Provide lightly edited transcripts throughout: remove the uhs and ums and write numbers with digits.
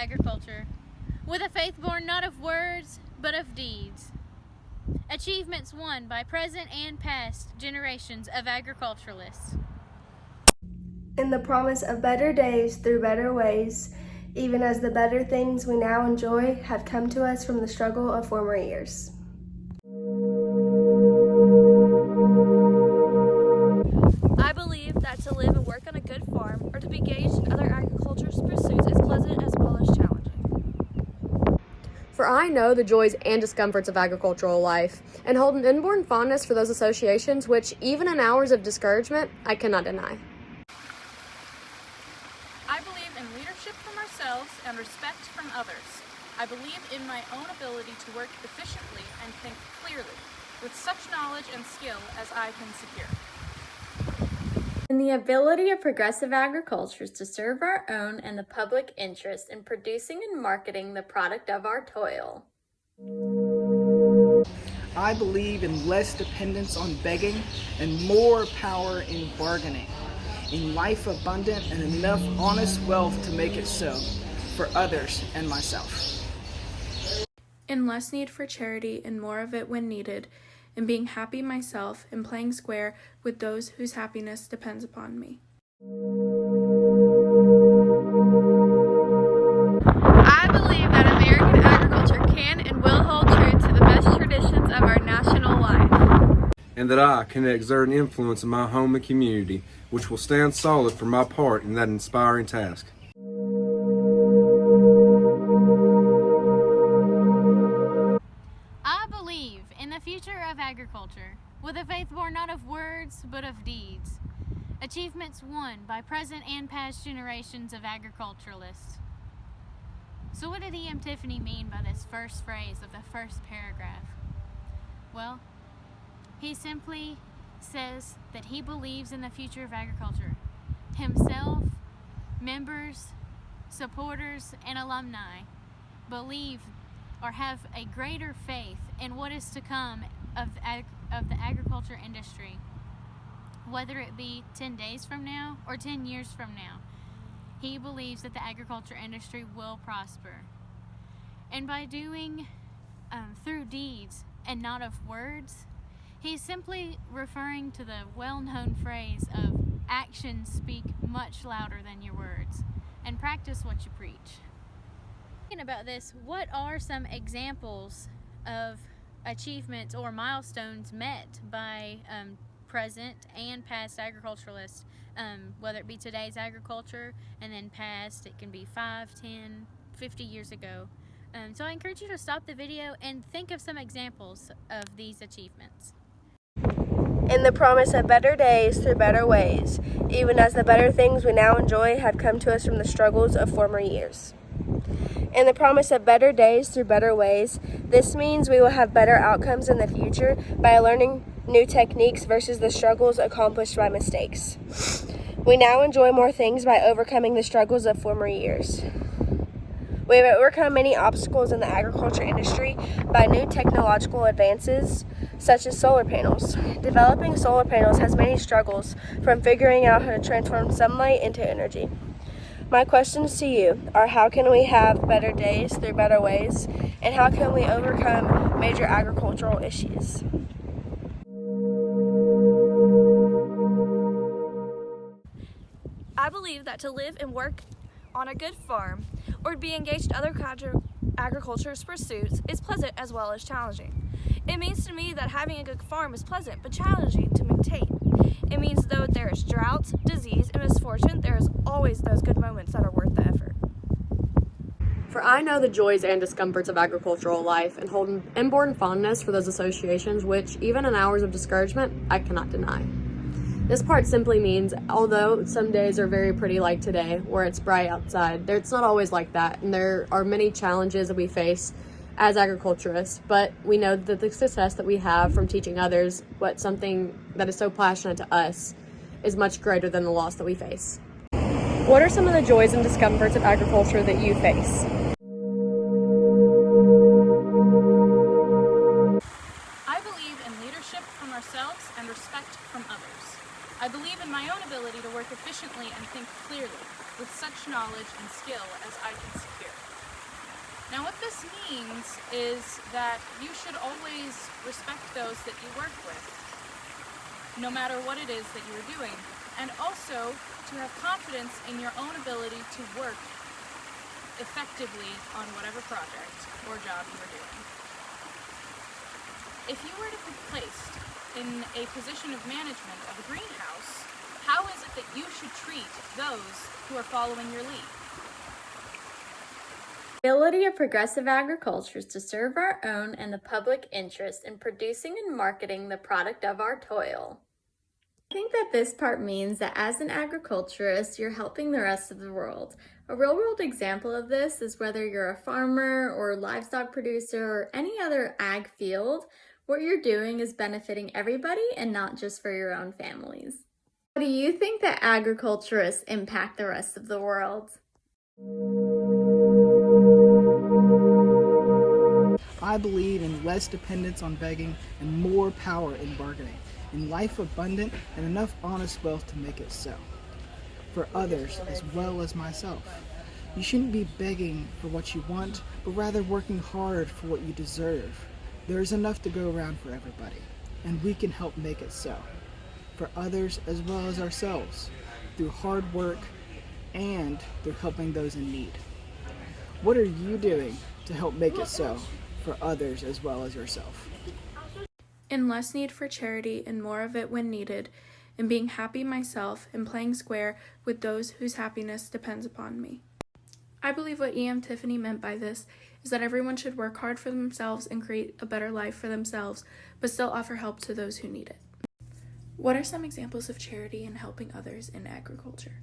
agriculture, with a faith born not of words, but of deeds. Achievements won by present and past generations of agriculturalists. In the promise of better days through better ways, even as the better things we now enjoy have come to us from the struggle of former years. I believe that to live and work on a good farm or to be engaged in other agricultural pursuits is pleasant as well as challenging. For I know the joys and discomforts of agricultural life, and hold an inborn fondness for those associations which, even in hours of discouragement, I cannot deny. I believe in leadership from ourselves and respect from others. I believe in my own ability to work efficiently and think clearly, with such knowledge and skill as I can secure. In the ability of progressive agriculturists to serve our own and the public interest in producing and marketing the product of our toil. I believe in less dependence on begging and more power in bargaining, in life abundant and enough honest wealth to make it so, for others and myself. In less need for charity and more of it when needed, in being happy myself and playing square with those whose happiness depends upon me. I believe that American agriculture can and will hold true to the best traditions of our national life. And that I can exert an influence in my home and community, which will stand solid for my part in that inspiring task. I believe in the future of agriculture, with a faith born not of words, but of deeds. Achievements won by present and past generations of agriculturalists. So what did E.M. Tiffany mean by this first phrase of the first paragraph? Well, he simply says that he believes in the future of agriculture. Himself, members, supporters, and alumni believe or have a greater faith in what is to come of the agriculture industry, whether it be 10 days from now or 10 years from now. He believes that the agriculture industry will prosper. And by doing through deeds and not of words, he's simply referring to the well-known phrase of actions speak much louder than your words, and practice what you preach. Thinking about this, what are some examples of achievements or milestones met by present and past agriculturalists, whether it be today's agriculture and then past, it can be 5, 10, 50 years ago. So I encourage you to stop the video and think of some examples of these achievements. In the promise of better days through better ways, even as the better things we now enjoy have come to us from the struggles of former years. In the promise of better days through better ways, this means we will have better outcomes in the future by learning new techniques versus the struggles accomplished by mistakes. We now enjoy more things by overcoming the struggles of former years. We have overcome many obstacles in the agriculture industry by new technological advances, such as solar panels. Developing solar panels has many struggles, from figuring out how to transform sunlight into energy. My questions to you are, how can we have better days through better ways, and how can we overcome major agricultural issues? I believe that to live and work on a good farm or to be engaged in other agricultural pursuits is pleasant as well as challenging. It means to me that having a good farm is pleasant but challenging to maintain. It means though there is drought, disease, and misfortune, there is always those good moments that are worth the effort. For I know the joys and discomforts of agricultural life, and hold an inborn fondness for those associations which, even in hours of discouragement, I cannot deny. This part simply means, although some days are very pretty like today, where it's bright outside, it's not always like that, and there are many challenges that we face as agriculturists, but we know that the success that we have from teaching others what something that is so passionate to us is much greater than the loss that we face. What are some of the joys and discomforts of agriculture that you face? I believe in leadership from ourselves and respect from others. I believe in my own ability to work efficiently and think clearly, with such knowledge and skill as I can secure. Now what this means is that you should always respect those that you work with, no matter what it is that you are doing, and also to have confidence in your own ability to work effectively on whatever project or job you are doing. If you were to be placed in a position of management of a greenhouse, how is it that you should treat those who are following your lead? The ability of progressive agriculture is to serve our own and the public interest in producing and marketing the product of our toil. I think that this part means that as an agriculturist, you're helping the rest of the world. A real-world example of this is whether you're a farmer or livestock producer or any other ag field, what you're doing is benefiting everybody and not just for your own families. How do you think that agriculturists impact the rest of the world? I believe in less dependence on begging and more power in bargaining, in life abundant and enough honest wealth to make it so, for others as well as myself. You shouldn't be begging for what you want, but rather working hard for what you deserve. There is enough to go around for everybody, and we can help make it so, for others as well as ourselves, through hard work and through helping those in need. What are you doing to help make it so, for others as well as yourself? In less need for charity and more of it when needed, in being happy myself and playing square with those whose happiness depends upon me. I believe what E.M. Tiffany meant by this is that everyone should work hard for themselves and create a better life for themselves, but still offer help to those who need it. What are some examples of charity and helping others in agriculture?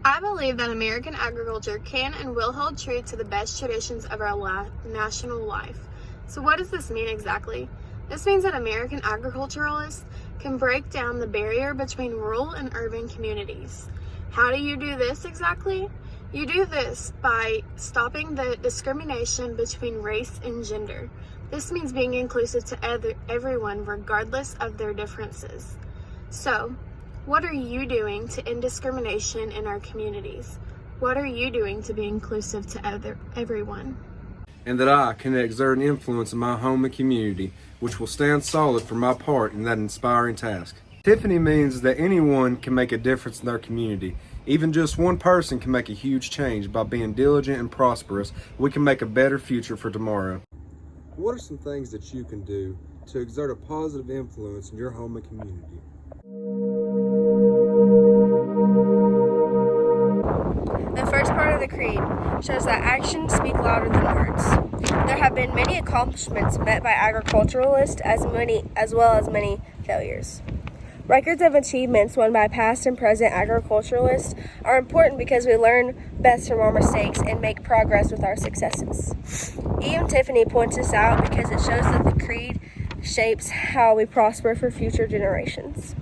I believe that American agriculture can and will hold true to the best traditions of our national life. So what does this mean exactly? This means that American agriculturalists can break down the barrier between rural and urban communities. How do you do this exactly? You do this by stopping the discrimination between race and gender. This means being inclusive to everyone regardless of their differences. So, what are you doing to end discrimination in our communities? What are you doing to be inclusive to everyone? And that I can exert an influence in my home and community, which will stand solid for my part in that inspiring task. Tiffany means that anyone can make a difference in their community. Even just one person can make a huge change. By being diligent and prosperous, we can make a better future for tomorrow. What are some things that you can do to exert a positive influence in your home and community? The first part of the Creed shows that actions speak louder than words. There have been many accomplishments met by agriculturalists as well as many failures. Records of achievements won by past and present agriculturalists are important because we learn best from our mistakes and make progress with our successes. E.M. Tiffany points this out because it shows that the Creed shapes how we prosper for future generations.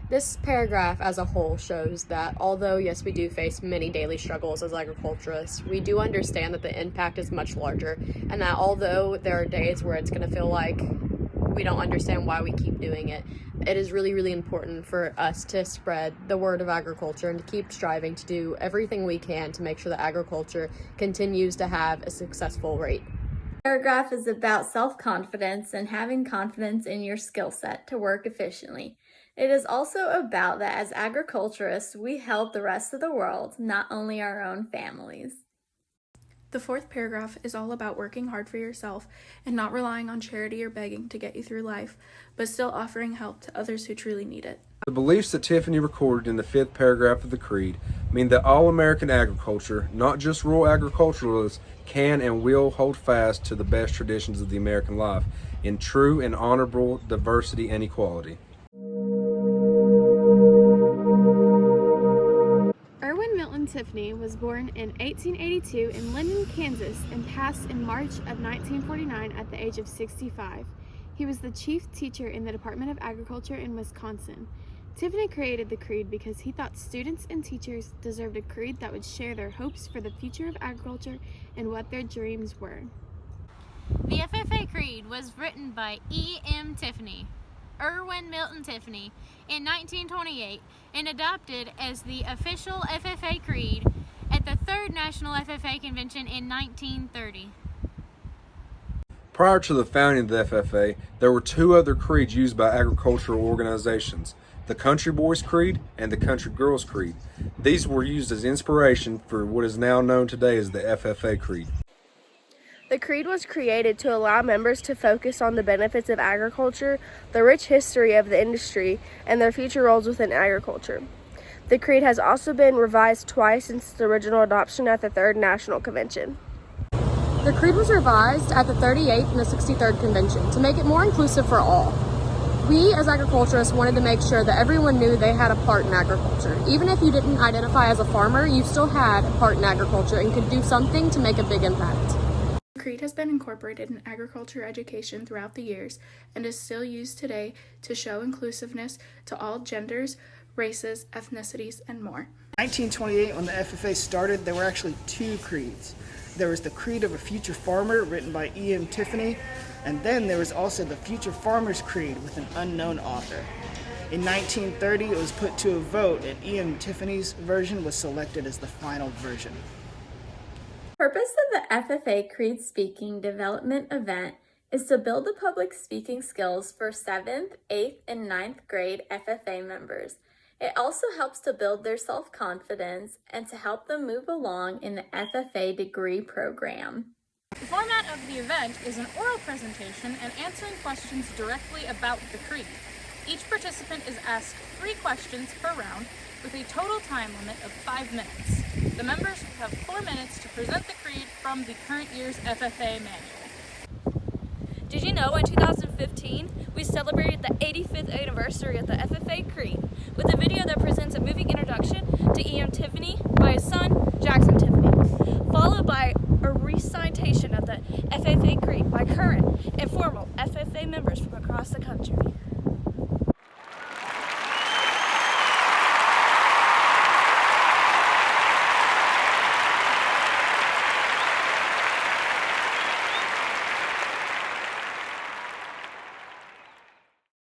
This paragraph as a whole shows that although, yes, we do face many daily struggles as agriculturists, we do understand that the impact is much larger, and that although there are days where it's going to feel like we don't understand why we keep doing it, it is really, really important for us to spread the word of agriculture and to keep striving to do everything we can to make sure that agriculture continues to have a successful rate. The paragraph is about self-confidence and having confidence in your skill set to work efficiently. It is also about that as agriculturists, we help the rest of the world, not only our own families. The fourth paragraph is all about working hard for yourself and not relying on charity or begging to get you through life, but still offering help to others who truly need it. The beliefs that Tiffany recorded in the fifth paragraph of the Creed mean that all American agriculture, not just rural agriculturalists, can and will hold fast to the best traditions of the American life in true and honorable diversity and equality. Tiffany was born in 1882 in Linden, Kansas, and passed in March of 1949 at the age of 65. He was the chief teacher in the Department of Agriculture in Wisconsin. Tiffany created the Creed because he thought students and teachers deserved a creed that would share their hopes for the future of agriculture and what their dreams were. The FFA Creed was written by E.M. Tiffany. Irwin Milton Tiffany in 1928 and adopted as the official FFA Creed at the Third National FFA Convention in 1930. Prior to the founding of the FFA, there were two other creeds used by agricultural organizations, the Country Boys Creed and the Country Girls Creed. These were used as inspiration for what is now known today as the FFA Creed. The creed was created to allow members to focus on the benefits of agriculture, the rich history of the industry, and their future roles within agriculture. The creed has also been revised twice since its original adoption at the Third National Convention. The creed was revised at the 38th and the 63rd Convention to make it more inclusive for all. We, as agriculturists, wanted to make sure that everyone knew they had a part in agriculture. Even if you didn't identify as a farmer, you still had a part in agriculture and could do something to make a big impact. The creed has been incorporated in agriculture education throughout the years and is still used today to show inclusiveness to all genders, races, ethnicities, and more. In 1928, when the FFA started, there were actually two creeds. There was the Creed of a Future Farmer, written by E.M. Tiffany, and then there was also the Future Farmer's Creed with an unknown author. In 1930, it was put to a vote, and E.M. Tiffany's version was selected as the final version. The purpose of the FFA Creed Speaking Development event is to build the public speaking skills for 7th, 8th, and 9th grade FFA members. It also helps to build their self-confidence and to help them move along in the FFA degree program. The format of the event is an oral presentation and answering questions directly about the creed. Each participant is asked 3 questions per round with a total time limit of 5 minutes. The members will have 4 minutes to present the creed from the current year's FFA manual. Did you know in 2015 we celebrated the 85th anniversary of the FFA Creed with a video that presents a moving introduction to E.M. Tiffany by his son, Jackson Tiffany, followed by a recitation of the FFA Creed by current and former FFA members from across the country.